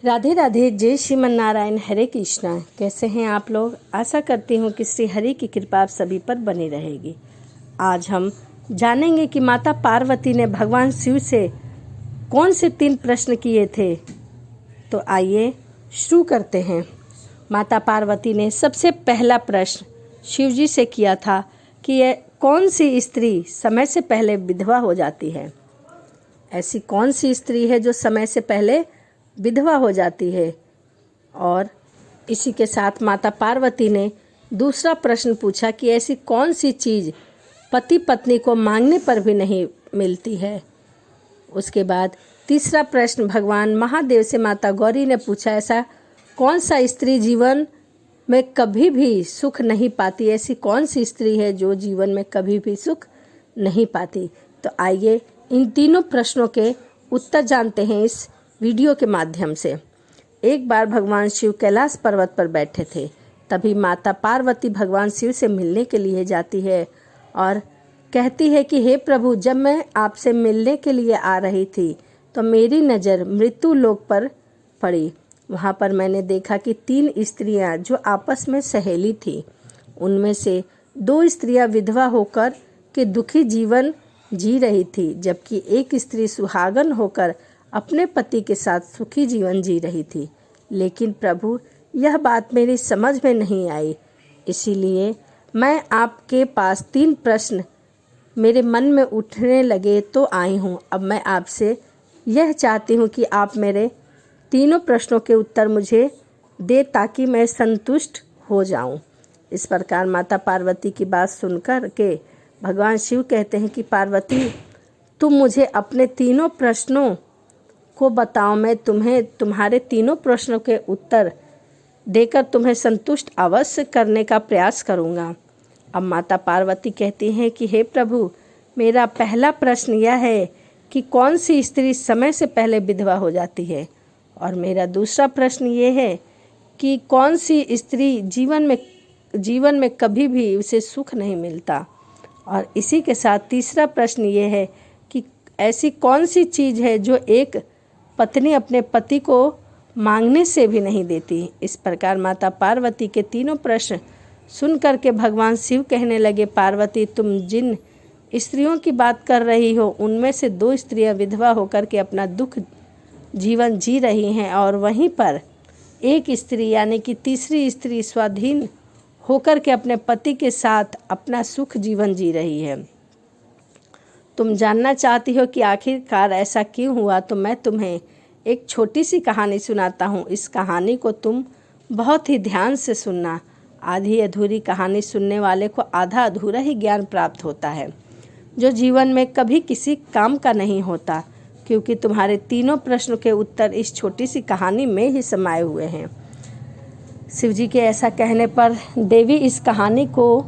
राधे राधे। जय श्रीमन नारायण। हरे कृष्णा। कैसे हैं आप लोग? आशा करती हूँ कि श्री हरि की कृपा आप सभी पर बनी रहेगी। आज हम जानेंगे कि माता पार्वती ने भगवान शिव से कौन से 3 प्रश्न किए थे। तो आइए शुरू करते हैं। माता पार्वती ने सबसे पहला प्रश्न शिव जी से किया था कि यह कौन सी स्त्री समय से पहले विधवा हो जाती है। ऐसी कौन सी स्त्री है जो समय से पहले विधवा हो जाती है। और इसी के साथ माता पार्वती ने दूसरा प्रश्न पूछा कि ऐसी कौन सी चीज़ पति पत्नी को मांगने पर भी नहीं मिलती है। उसके बाद तीसरा प्रश्न भगवान महादेव से माता गौरी ने पूछा, ऐसा कौन सा स्त्री जीवन में कभी भी सुख नहीं पाती। ऐसी कौन सी स्त्री है जो जीवन में कभी भी सुख नहीं पाती। तो आइए इन तीनों प्रश्नों के उत्तर जानते हैं इस वीडियो के माध्यम से। एक बार भगवान शिव कैलाश पर्वत पर बैठे थे। तभी माता पार्वती भगवान शिव से मिलने के लिए जाती है और कहती है कि हे प्रभु, जब मैं आपसे मिलने के लिए आ रही थी तो मेरी नज़र मृत्यु लोक पर पड़ी। वहाँ पर मैंने देखा कि 3 स्त्रियाँ जो आपस में सहेली थी, उनमें से 2 स्त्रियाँ विधवा होकर के दुखी जीवन जी रही थी, जबकि एक स्त्री सुहागन होकर अपने पति के साथ सुखी जीवन जी रही थी। लेकिन प्रभु, यह बात मेरी समझ में नहीं आई। इसीलिए मैं आपके पास 3 प्रश्न मेरे मन में उठने लगे तो आई हूँ। अब मैं आपसे यह चाहती हूँ कि आप मेरे तीनों प्रश्नों के उत्तर मुझे दे ताकि मैं संतुष्ट हो जाऊँ। इस प्रकार माता पार्वती की बात सुनकर के भगवान शिव कहते हैं कि पार्वती, तुम मुझे अपने तीनों प्रश्नों को बताओ। मैं तुम्हें तुम्हारे तीनों प्रश्नों के उत्तर देकर तुम्हें संतुष्ट अवश्य करने का प्रयास करूँगा। अब माता पार्वती कहती हैं कि हे प्रभु, मेरा पहला प्रश्न यह है कि कौन सी स्त्री समय से पहले विधवा हो जाती है। और मेरा दूसरा प्रश्न ये है कि कौन सी स्त्री जीवन में कभी भी उसे सुख नहीं मिलता। और इसी के साथ तीसरा प्रश्न ये है कि ऐसी कौन सी चीज़ है जो एक पत्नी अपने पति को मांगने से भी नहीं देती। इस प्रकार माता पार्वती के तीनों प्रश्न सुन करके भगवान शिव कहने लगे, पार्वती, तुम जिन स्त्रियों की बात कर रही हो उनमें से 2 स्त्रियां विधवा होकर के अपना दुख जीवन जी रही हैं और वहीं पर एक स्त्री यानी कि तीसरी स्त्री स्वाधीन होकर के अपने पति के साथ अपना सुख जीवन जी रही है। तुम जानना चाहती हो कि आखिरकार ऐसा क्यों हुआ, तो मैं तुम्हें एक छोटी सी कहानी सुनाता हूँ। इस कहानी को तुम बहुत ही ध्यान से सुनना। आधी अधूरी कहानी सुनने वाले को आधा अधूरा ही ज्ञान प्राप्त होता है, जो जीवन में कभी किसी काम का नहीं होता, क्योंकि तुम्हारे तीनों प्रश्नों के उत्तर इस छोटी सी कहानी में ही समाये हुए हैं। शिव जी के ऐसा कहने पर देवी, इस कहानी को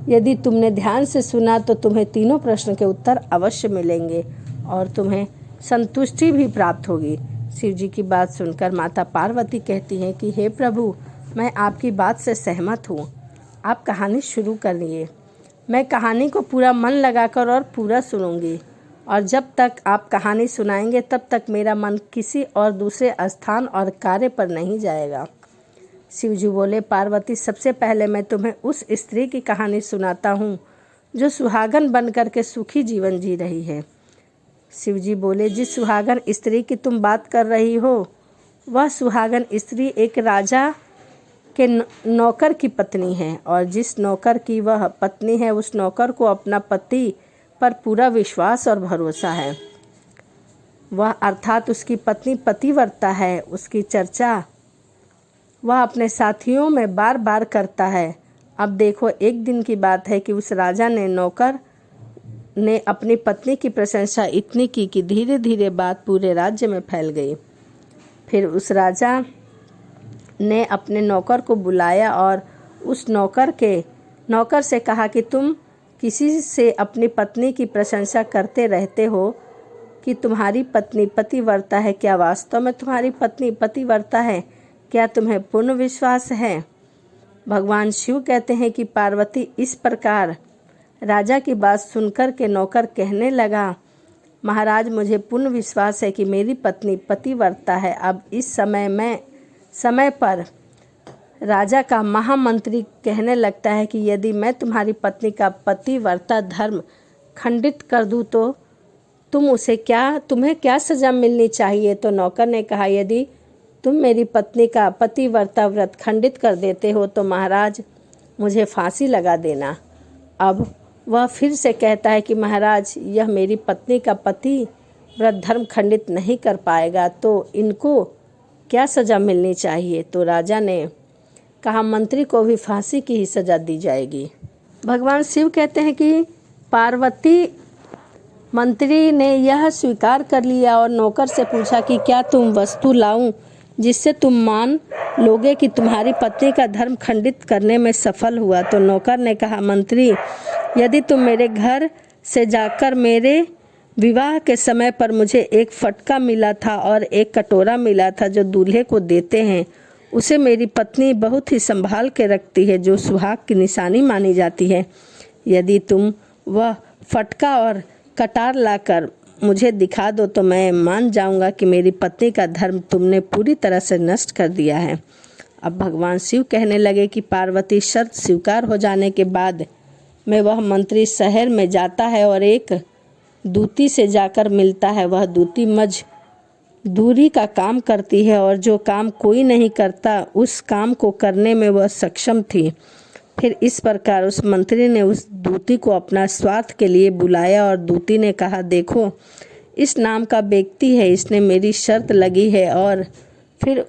यदि तुमने ध्यान से सुना तो तुम्हें तीनों प्रश्नों के उत्तर अवश्य मिलेंगे और तुम्हें संतुष्टि भी प्राप्त होगी। शिव जी की बात सुनकर माता पार्वती कहती हैं कि हे प्रभु, मैं आपकी बात से सहमत हूँ। आप कहानी शुरू करिए। मैं कहानी को पूरा मन लगाकर और पूरा सुनूंगी, और जब तक आप कहानी सुनाएंगे तब तक मेरा मन किसी और दूसरे स्थान और कार्य पर नहीं जाएगा। शिव जी बोले, पार्वती, सबसे पहले मैं तुम्हें उस स्त्री की कहानी सुनाता हूँ जो सुहागन बनकर के सुखी जीवन जी रही है। शिव जी बोले, जिस सुहागन स्त्री की तुम बात कर रही हो वह सुहागन स्त्री एक राजा के नौकर की पत्नी है, और जिस नौकर की वह पत्नी है उस नौकर को अपना पति पर पूरा विश्वास और भरोसा है। वह अर्थात उसकी पत्नी पतिव्रता है। उसकी चर्चा वह अपने साथियों में बार बार करता है। अब देखो, एक दिन की बात है कि उस राजा ने नौकर ने अपनी पत्नी की प्रशंसा इतनी की कि धीरे धीरे बात पूरे राज्य में फैल गई। फिर उस राजा ने अपने नौकर को बुलाया और उस नौकर से कहा कि तुम किसी से अपनी पत्नी की प्रशंसा करते रहते हो कि तुम्हारी पत्नी पतिव्रता है। क्या वास्तव में तुम्हारी पत्नी पतिव्रता है? क्या तुम्हें पूर्ण विश्वास है? भगवान शिव कहते हैं कि पार्वती, इस प्रकार राजा की बात सुनकर के नौकर कहने लगा, महाराज, मुझे पूर्ण विश्वास है कि मेरी पत्नी पतिव्रता है। अब इस समय पर राजा का महामंत्री कहने लगता है कि यदि मैं तुम्हारी पत्नी का पतिव्रता धर्म खंडित कर दूं तो तुम्हें क्या सज़ा मिलनी चाहिए। तो नौकर ने कहा, यदि तुम मेरी पत्नी का पतिव्रता व्रत खंडित कर देते हो तो महाराज मुझे फांसी लगा देना। अब वह फिर से कहता है कि महाराज, यह मेरी पत्नी का पतिव्रत धर्म खंडित नहीं कर पाएगा, तो इनको क्या सज़ा मिलनी चाहिए। तो राजा ने कहा, मंत्री को भी फांसी की ही सज़ा दी जाएगी। भगवान शिव कहते हैं कि पार्वती मंत्री ने यह स्वीकार कर लिया और नौकर से पूछा कि क्या तुम वस्तु लाऊं जिससे तुम मान लोगे कि तुम्हारी पत्नी का धर्म खंडित करने में सफल हुआ। तो नौकर ने कहा, मंत्री, यदि तुम मेरे घर से जाकर मेरे विवाह के समय पर मुझे एक फटका मिला था और एक कटोरा मिला था जो दूल्हे को देते हैं, उसे मेरी पत्नी बहुत ही संभाल के रखती है, जो सुहाग की निशानी मानी जाती है। यदि तुम वह फटका और कटार लाकर मुझे दिखा दो तो मैं मान जाऊंगा कि मेरी पत्नी का धर्म तुमने पूरी तरह से नष्ट कर दिया है। अब भगवान शिव कहने लगे कि पार्वती शर्त स्वीकार हो जाने के बाद में वह मंत्री शहर में जाता है और एक दूती से जाकर मिलता है। वह दूती मजदूरी का काम करती है और जो काम कोई नहीं करता उस काम को करने में वह सक्षम थी। फिर इस प्रकार उस मंत्री ने उस दूती को अपना स्वार्थ के लिए बुलाया और दूती ने कहा, देखो, इस नाम का व्यक्ति है, इसने मेरी शर्त लगी है। और फिर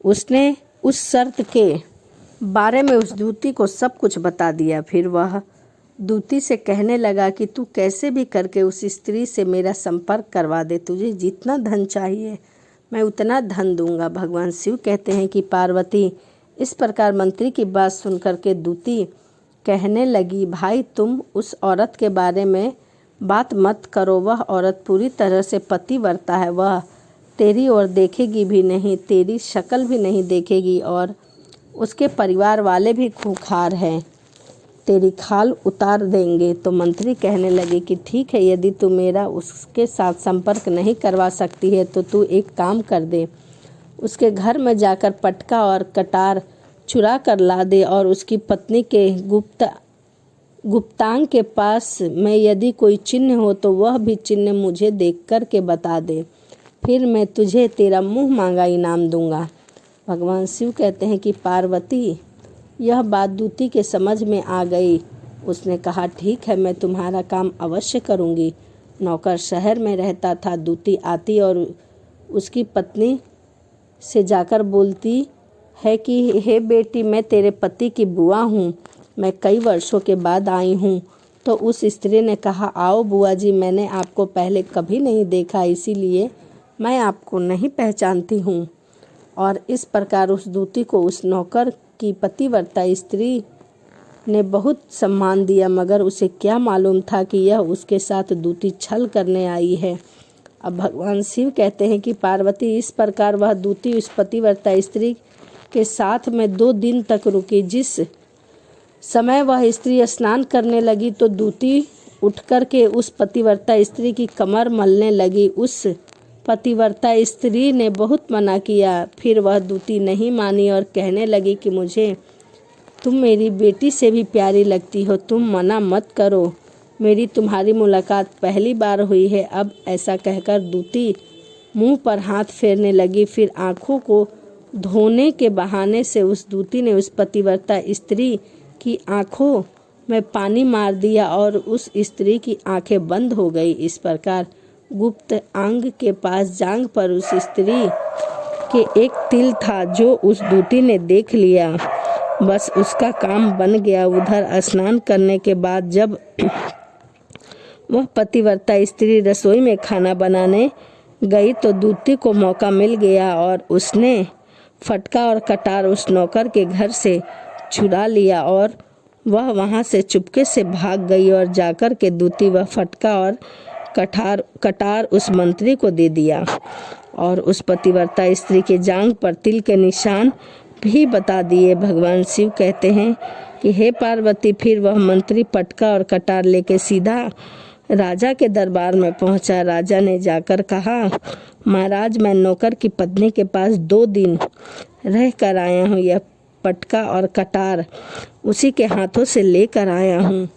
उसने उस शर्त के बारे में उस दूती को सब कुछ बता दिया। फिर वह दूती से कहने लगा कि तू कैसे भी करके उस स्त्री से मेरा संपर्क करवा दे, तुझे जितना धन चाहिए मैं उतना धन दूंगा। भगवान शिव कहते हैं कि पार्वती इस प्रकार मंत्री की बात सुनकर के दूती कहने लगी, भाई, तुम उस औरत के बारे में बात मत करो। वह औरत पूरी तरह से पतिव्रता है। वह तेरी ओर देखेगी भी नहीं, तेरी शक्ल भी नहीं देखेगी और उसके परिवार वाले भी खूंखार हैं, तेरी खाल उतार देंगे। तो मंत्री कहने लगे कि ठीक है, यदि तू मेरा उसके साथ संपर्क नहीं करवा सकती है तो तू एक काम कर दे, उसके घर में जाकर पटका और कटार चुरा कर ला दे और उसकी पत्नी के गुप्तांग के पास में यदि कोई चिन्ह हो तो वह भी चिन्ह मुझे देख कर के बता दे, फिर मैं तुझे तेरा मुँह मांगा इनाम दूंगा। भगवान शिव कहते हैं कि पार्वती यह बात दूती के समझ में आ गई। उसने कहा, ठीक है, मैं तुम्हारा काम अवश्य करूंगी। नौकर शहर में रहता था। दूती आती और उसकी पत्नी से जाकर बोलती है कि हे बेटी, मैं तेरे पति की बुआ हूँ, मैं कई वर्षों के बाद आई हूँ। तो उस स्त्री ने कहा, आओ बुआ जी, मैंने आपको पहले कभी नहीं देखा, इसीलिए मैं आपको नहीं पहचानती हूँ। और इस प्रकार उस दूती को उस नौकर की पतिव्रता स्त्री ने बहुत सम्मान दिया, मगर उसे क्या मालूम था कि यह उसके साथ दूती छल करने आई है। अब भगवान शिव कहते हैं कि पार्वती इस प्रकार वह दूती उस पतिव्रता स्त्री के साथ में 2 दिन तक रुकी। जिस समय वह स्त्री स्नान करने लगी तो दूती उठकर के उस पतिव्रता स्त्री की कमर मलने लगी। उस पतिव्रता स्त्री ने बहुत मना किया, फिर वह दूती नहीं मानी और कहने लगी कि तुम मेरी बेटी से भी प्यारी लगती हो, तुम मना मत करो, मेरी तुम्हारी मुलाकात पहली बार हुई है। अब ऐसा कहकर दूती मुंह पर हाथ फेरने लगी। फिर आँखों को धोने के बहाने से उस दूती ने उस पतिव्रता स्त्री की आँखों में पानी मार दिया और उस स्त्री की आंखें बंद हो गई। इस प्रकार गुप्त अंग के पास जांघ पर उस स्त्री के एक तिल था जो उस दूती ने देख लिया। बस उसका काम बन गया। उधर स्नान करने के बाद जब वह पतिव्रता स्त्री रसोई में खाना बनाने गई तो दूती को मौका मिल गया और उसने फटका और कटार उस नौकर के घर से चुरा लिया और वह वहां से चुपके से भाग गई और जाकर के दूती वह फटका और कटार उस मंत्री को दे दिया और उस पतिव्रता स्त्री के जांघ पर तिल के निशान भी बता दिए। भगवान शिव कहते हैं कि हे पार्वती, फिर वह मंत्री पटका और कटार लेके सीधा राजा के दरबार में पहुंचा। राजा ने जाकर कहा, महाराज, मैं नौकर की पत्नी के पास 2 दिन रह कर आया हूँ। यह पटका और कटार उसी के हाथों से लेकर आया हूँ।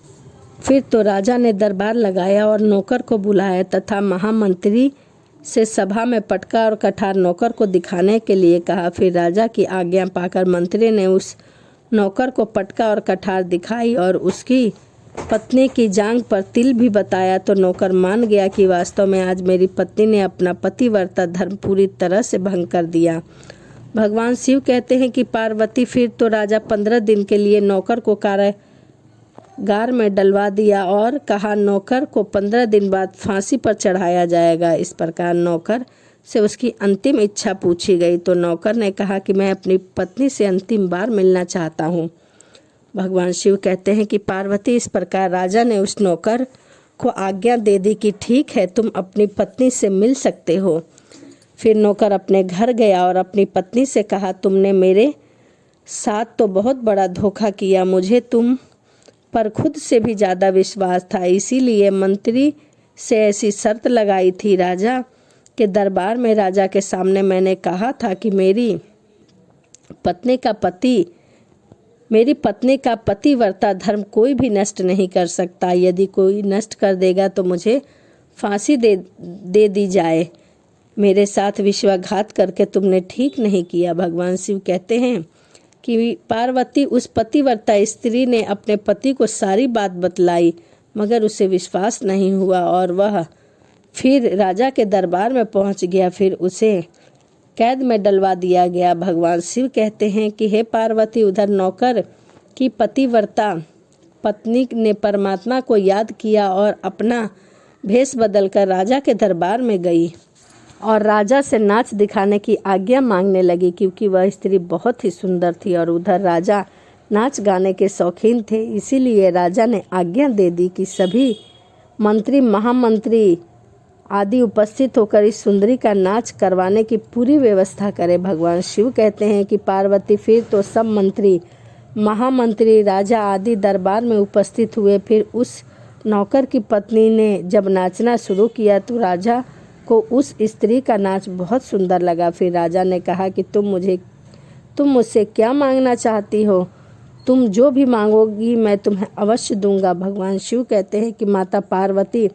फिर तो राजा ने दरबार लगाया और नौकर को बुलाया तथा महामंत्री से सभा में पटका और कटार नौकर को दिखाने के लिए कहा। फिर राजा की आज्ञा पाकर मंत्री ने उस नौकर को पटका और कटार दिखाई और उसकी पत्नी की जांघ पर तिल भी बताया तो नौकर मान गया कि वास्तव में आज मेरी पत्नी ने अपना पतिव्रता धर्म पूरी तरह से भंग कर दिया। भगवान शिव कहते हैं कि पार्वती, फिर तो राजा 15 दिन के लिए नौकर को कारागार में डलवा दिया और कहा, नौकर को 15 दिन बाद फांसी पर चढ़ाया जाएगा। इस प्रकार नौकर से उसकी अंतिम इच्छा पूछी गई तो नौकर ने कहा कि मैं अपनी पत्नी से अंतिम बार मिलना चाहता हूँ। भगवान शिव कहते हैं कि पार्वती, इस प्रकार राजा ने उस नौकर को आज्ञा दे दी कि ठीक है, तुम अपनी पत्नी से मिल सकते हो। फिर नौकर अपने घर गया और अपनी पत्नी से कहा, तुमने मेरे साथ तो बहुत बड़ा धोखा किया। मुझे तुम पर खुद से भी ज़्यादा विश्वास था, इसीलिए मंत्री से ऐसी शर्त लगाई थी। राजा के दरबार में राजा के सामने मैंने कहा था कि मेरी पत्नी का पतिव्रता धर्म कोई भी नष्ट नहीं कर सकता। यदि कोई नष्ट कर देगा तो मुझे फांसी दे दी जाए। मेरे साथ विश्वासघात करके तुमने ठीक नहीं किया। भगवान शिव कहते हैं कि पार्वती, उस पतिव्रता स्त्री ने अपने पति को सारी बात बतलाई मगर उसे विश्वास नहीं हुआ और वह फिर राजा के दरबार में पहुंच गया। फिर उसे कैद में डलवा दिया गया। भगवान शिव कहते हैं कि हे पार्वती, उधर नौकर की पतिव्रता पत्नी ने परमात्मा को याद किया और अपना भेष बदलकर राजा के दरबार में गई और राजा से नाच दिखाने की आज्ञा मांगने लगी, क्योंकि वह स्त्री बहुत ही सुंदर थी और उधर राजा नाच गाने के शौकीन थे। इसीलिए राजा ने आज्ञा दे दी कि सभी मंत्री, महामंत्री आदि उपस्थित होकर इस सुंदरी का नाच करवाने की पूरी व्यवस्था करें। भगवान शिव कहते हैं कि पार्वती, फिर तो सब मंत्री, महामंत्री, राजा आदि दरबार में उपस्थित हुए। फिर उस नौकर की पत्नी ने जब नाचना शुरू किया तो राजा को उस स्त्री का नाच बहुत सुंदर लगा। फिर राजा ने कहा कि तुम मुझसे क्या मांगना चाहती हो? तुम जो भी मांगोगी मैं तुम्हें अवश्य दूंगा। भगवान शिव कहते हैं कि माता पार्वती,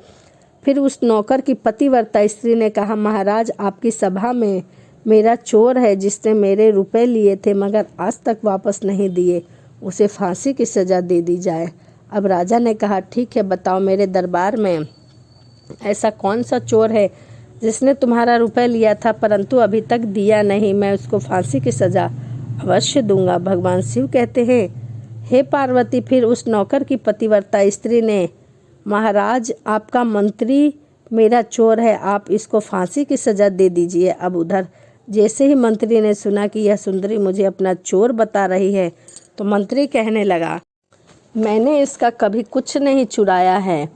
फिर उस नौकर की पतिव्रता स्त्री ने कहा, महाराज, आपकी सभा में मेरा चोर है जिसने मेरे रुपए लिए थे मगर आज तक वापस नहीं दिए, उसे फांसी की सज़ा दे दी जाए। अब राजा ने कहा, ठीक है, बताओ मेरे दरबार में ऐसा कौन सा चोर है जिसने तुम्हारा रुपए लिया था परंतु अभी तक दिया नहीं? मैं उसको फांसी की सज़ा अवश्य दूंगा। भगवान शिव कहते हैं, हे पार्वती, फिर उस नौकर की पतिव्रता स्त्री ने, महाराज, आपका मंत्री मेरा चोर है, आप इसको फांसी की सज़ा दे दीजिए। अब उधर जैसे ही मंत्री ने सुना कि यह सुंदरी मुझे अपना चोर बता रही है तो मंत्री कहने लगा, मैंने इसका कभी कुछ नहीं चुराया है,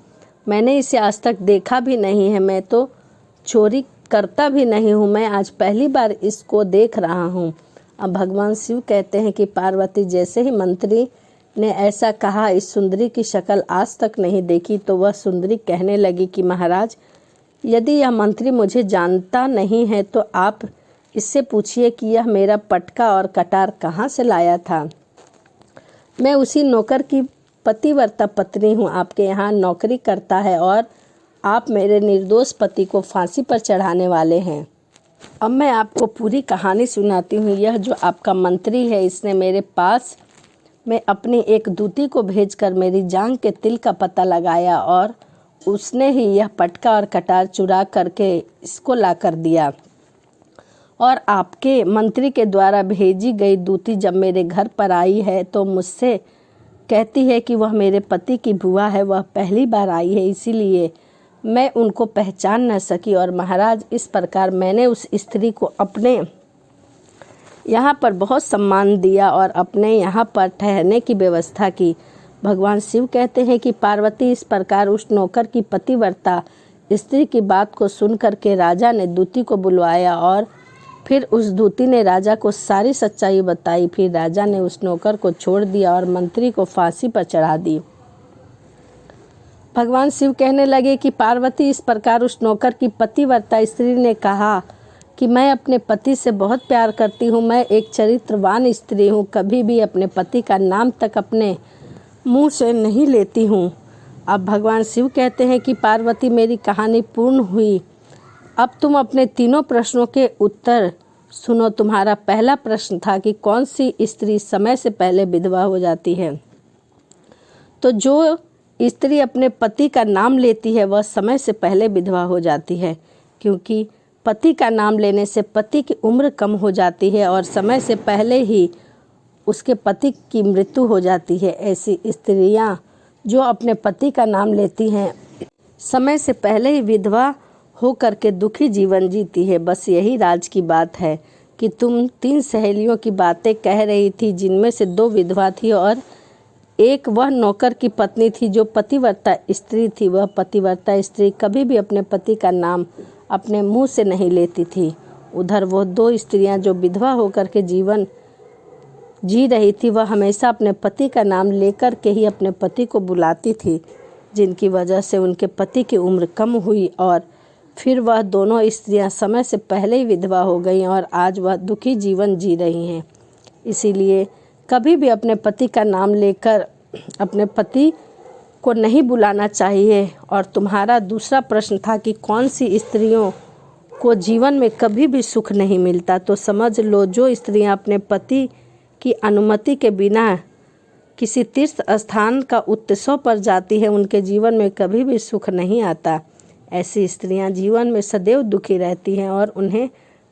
मैंने इसे आज तक देखा भी नहीं है, मैं तो चोरी करता भी नहीं हूँ, मैं आज पहली बार इसको देख रहा हूँ। अब भगवान शिव कहते हैं कि पार्वती, जैसे ही मंत्री ने ऐसा कहा, इस सुंदरी की शक्ल आज तक नहीं देखी, तो वह सुंदरी कहने लगी कि महाराज, यदि यह मंत्री मुझे जानता नहीं है तो आप इससे पूछिए कि यह मेरा पटका और कटार कहाँ से लाया था। मैं उसी नौकर की पतिव्रता पत्नी हूँ, आपके यहाँ नौकरी करता है और आप मेरे निर्दोष पति को फांसी पर चढ़ाने वाले हैं। अब मैं आपको पूरी कहानी सुनाती हूँ। यह जो आपका मंत्री है, इसने मेरे पास में अपनी एक दूती को भेजकर मेरी जांघ के तिल का पता लगाया और उसने ही यह पटका और कटार चुरा करके इसको ला कर दिया। और आपके मंत्री के द्वारा भेजी गई दूती जब मेरे घर पर आई है तो मुझसे कहती है कि वह मेरे पति की बुआ है, वह पहली बार आई है, इसीलिए मैं उनको पहचान न सकी। और महाराज, इस प्रकार मैंने उस स्त्री को अपने यहाँ पर बहुत सम्मान दिया और अपने यहाँ पर ठहरने की व्यवस्था की। भगवान शिव कहते हैं कि पार्वती, इस प्रकार उस नौकर की पतिव्रता स्त्री की बात को सुन करके राजा ने दूती को बुलवाया और फिर उस दूती ने राजा को सारी सच्चाई बताई। फिर राजा ने उस नौकर को छोड़ दिया और मंत्री को फांसी पर चढ़ा दी। भगवान शिव कहने लगे कि पार्वती, इस प्रकार उस नौकर की पतिव्रता स्त्री ने कहा कि मैं अपने पति से बहुत प्यार करती हूँ, मैं एक चरित्रवान स्त्री हूँ, कभी भी अपने पति का नाम तक अपने मुंह से नहीं लेती हूँ। अब भगवान शिव कहते हैं कि पार्वती, मेरी कहानी पूर्ण हुई, अब तुम अपने तीनों प्रश्नों के उत्तर सुनो। तुम्हारा पहला प्रश्न था कि कौन सी स्त्री समय से पहले विधवा हो जाती है। तो जो स्त्री अपने पति का नाम लेती है वह समय से पहले विधवा हो जाती है, क्योंकि पति का नाम लेने से पति की उम्र कम हो जाती है और समय से पहले ही उसके पति की मृत्यु हो जाती है। ऐसी स्त्रियां जो अपने पति का नाम लेती हैं समय से पहले ही विधवा हो करके दुखी जीवन जीती है। बस यही राज की बात है कि तुम 3 सहेलियों की बातें कह रही थी, जिनमें से 2 विधवा थी और एक वह नौकर की पत्नी थी जो पतिव्रता स्त्री थी। वह पतिव्रता स्त्री कभी भी अपने पति का नाम अपने मुंह से नहीं लेती थी। उधर वो 2 स्त्रियां जो विधवा होकर के जीवन जी रही थी, वह हमेशा अपने पति का नाम लेकर के ही अपने पति को बुलाती थी, जिनकी वजह से उनके पति की उम्र कम हुई और फिर वह दोनों स्त्रियां समय से पहले ही विधवा हो गईं और आज वह दुखी जीवन जी रही हैं। इसीलिए कभी भी अपने पति का नाम लेकर अपने पति को नहीं बुलाना चाहिए। और तुम्हारा दूसरा प्रश्न था कि कौन सी स्त्रियों को जीवन में कभी भी सुख नहीं मिलता। तो समझ लो, जो स्त्रियां अपने पति की अनुमति के बिना किसी तीर्थ स्थान का उत्सव पर जाती है, उनके जीवन में कभी भी सुख नहीं आता। ऐसी स्त्रियां जीवन में सदैव दुखी रहती हैं और उन्हें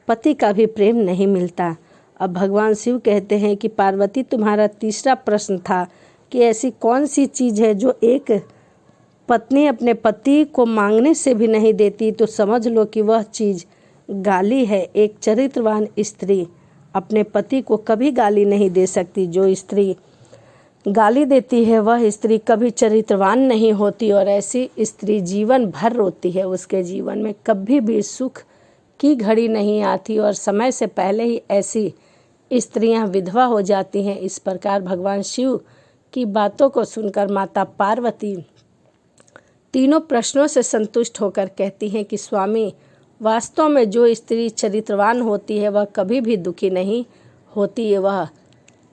पति का भी प्रेम नहीं मिलता। अब भगवान शिव कहते हैं कि पार्वती, तुम्हारा तीसरा प्रश्न था कि ऐसी कौन सी चीज़ है जो एक पत्नी अपने पति को मांगने से भी नहीं देती। तो समझ लो कि वह चीज़ गाली है। एक चरित्रवान स्त्री अपने पति को कभी गाली नहीं दे सकती। जो स्त्री गाली देती है वह स्त्री कभी चरित्रवान नहीं होती और ऐसी स्त्री जीवन भर रोती है। उसके जीवन में कभी भी सुख की घड़ी नहीं आती और समय से पहले ही ऐसी स्त्रियां विधवा हो जाती हैं। इस प्रकार भगवान शिव की बातों को सुनकर माता पार्वती तीनों प्रश्नों से संतुष्ट होकर कहती हैं कि स्वामी, वास्तव में जो स्त्री चरित्रवान होती है वह कभी भी दुखी नहीं होती है, वह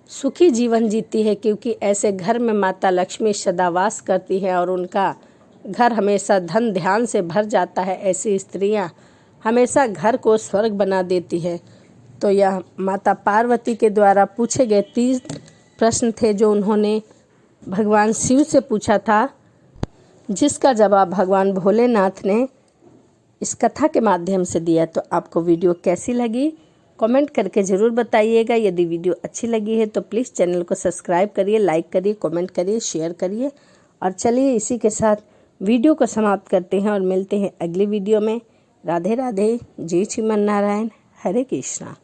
सुखी जीवन जीती है, क्योंकि ऐसे घर में माता लक्ष्मी सदा वास करती है और उनका घर हमेशा धन ध्यान से भर जाता है। ऐसी स्त्रियां हमेशा घर को स्वर्ग बना देती है। तो यह माता पार्वती के द्वारा पूछे गए 3 प्रश्न थे जो उन्होंने भगवान शिव से पूछा था, जिसका जवाब भगवान भोलेनाथ ने इस कथा के माध्यम से दिया। तो आपको वीडियो कैसी लगी कमेंट करके ज़रूर बताइएगा। यदि वीडियो अच्छी लगी है तो प्लीज़ चैनल को सब्सक्राइब करिए, लाइक करिए, कमेंट करिए, शेयर करिए। और चलिए इसी के साथ वीडियो को समाप्त करते हैं और मिलते हैं अगली वीडियो में। राधे राधे, जय श्रीमन नारायण, हरे कृष्णा।